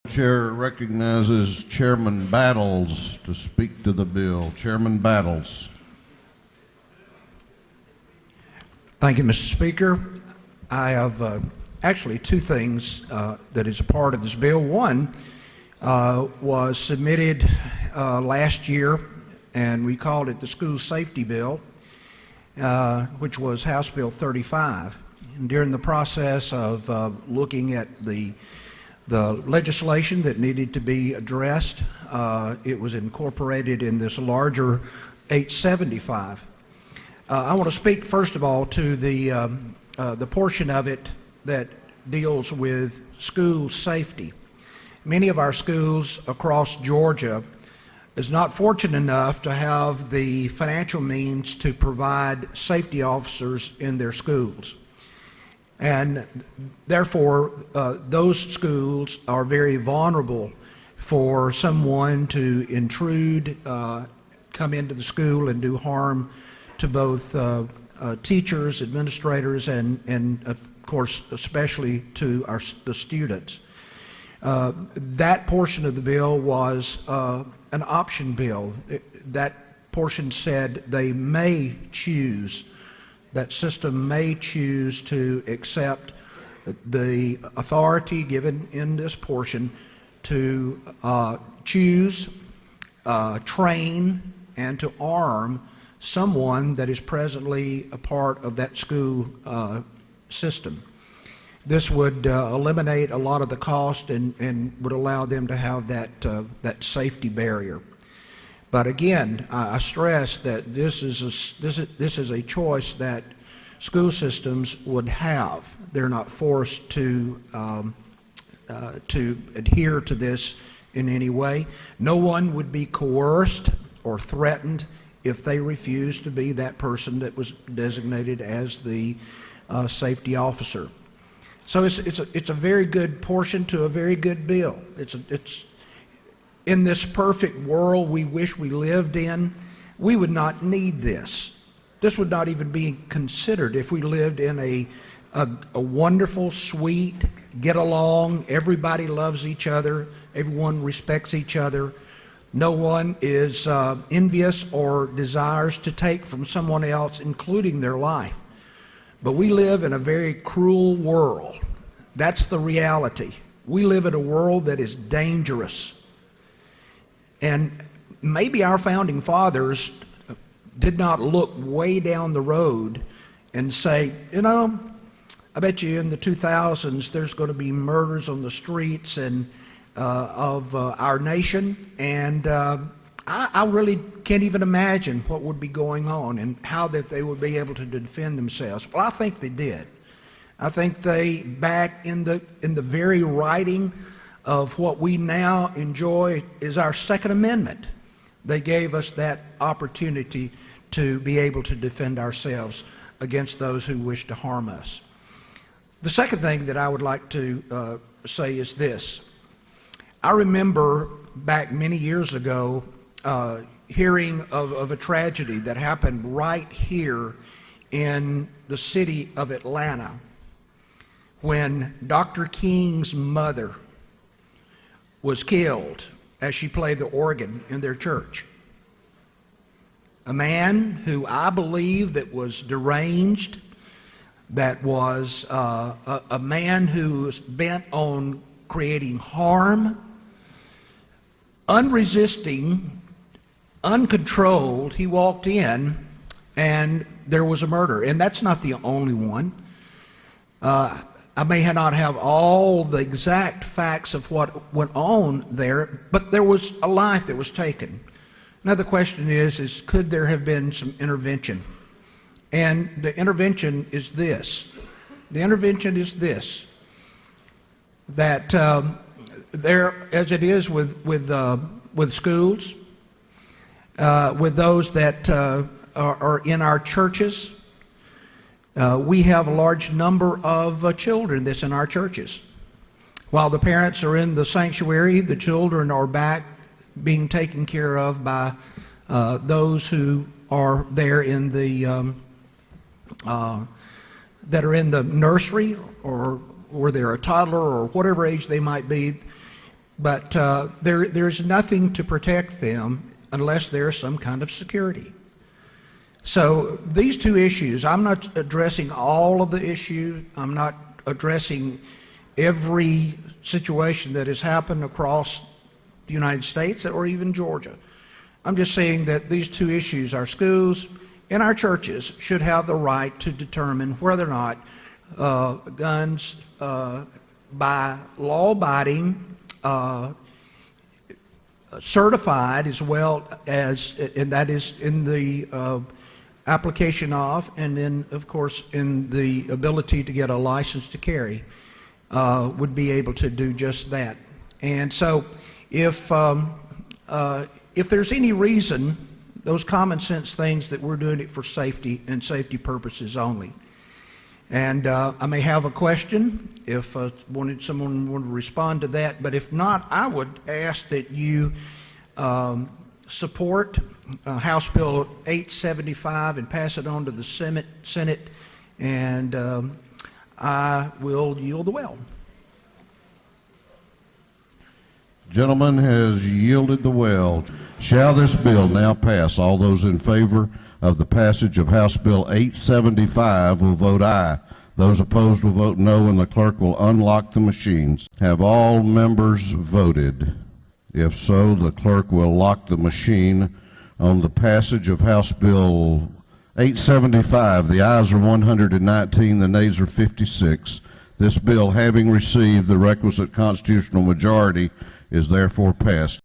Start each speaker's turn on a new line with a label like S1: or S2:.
S1: Chair recognizes Chairman Battles to speak to the bill. Chairman Battles.
S2: Thank you, Mr. Speaker. I have actually two things that is a part of this bill. One was submitted last year, and we called it the School Safety Bill, which was House Bill 35. And during the process of looking at the legislation that needed to be addressed, it was incorporated in this larger 875. I want to speak first of all to the portion of it that deals with school safety. Many of our schools across Georgia is not fortunate enough to have the financial means to provide safety officers in their schools. And therefore, those schools are very vulnerable for someone to intrude, come into the school and do harm to both teachers, administrators, and of course, especially to the students. That portion of the bill was an option bill. That portion said they may choose, that system may choose to accept the authority given in this portion to choose, train, and to arm someone that is presently a part of that school system. This would eliminate a lot of the cost and would allow them to have that safety barrier. But again, I stress that this is a choice that school systems would have. They're not forced to adhere to this in any way. No one would be coerced or threatened if they refused to be that person that was designated as the safety officer. So it's a very good portion to a very good bill. It's in this perfect world we wish we lived in, we would not need this. This would not even be considered if we lived in a wonderful, sweet, get along, everybody loves each other, everyone respects each other, no one is envious or desires to take from someone else, including their life. But we live in a very cruel world. That's the reality. We live in a world that is dangerous. And maybe our founding fathers did not look way down the road and say, you know, I bet you in the 2000s there's going to be murders on the streets and of our nation, and I really can't even imagine what would be going on and how that they would be able to defend themselves. Well, I think they did. I think they, back in the very writing of what we now enjoy is our Second Amendment, they gave us that opportunity to be able to defend ourselves against those who wish to harm us. The second thing that I would like to say is this. I remember back many years ago hearing of a tragedy that happened right here in the city of Atlanta when Dr. King's mother was killed as she played the organ in their church. A man who I believe that was deranged, that was a man who was bent on creating harm, unresisting, uncontrolled. He walked in and there was a murder. And that's not the only one. I may not have all the exact facts of what went on there, but there was a life that was taken. Now the question is could there have been some intervention? And the intervention is this. The intervention is this, that there, as it is with schools, with those that are in our churches, we have a large number of children that's in our churches. While the parents are in the sanctuary, the children are back being taken care of by those who are there in the that are in the nursery, or they're a toddler or whatever age they might be. but there's nothing to protect them unless there's some kind of security. So these two issues, I'm not addressing all of the issues. I'm not addressing every situation that has happened across the United States or even Georgia. I'm just saying that these two issues, our schools and our churches, should have the right to determine whether or not guns by law-abiding, certified, as well as, and that is in the application of, and then of course in the ability to get a license to carry, would be able to do just that. And so if there's any reason, those common sense things, that we're doing it for safety and safety purposes only. And I may have a question if someone wanted to respond to that, but if not, I would ask that you support House Bill 875 and pass it on to the Senate, and I will yield the well.
S1: Gentleman has yielded the well. Shall this bill now pass? All those in favor of the passage of House Bill 875 will vote aye. Those opposed will vote no, and the clerk will unlock the machines. Have all members voted? If so, the clerk will lock the machine on the passage of House Bill 875. The ayes are 119, the nays are 56. This bill, having received the requisite constitutional majority, is therefore passed.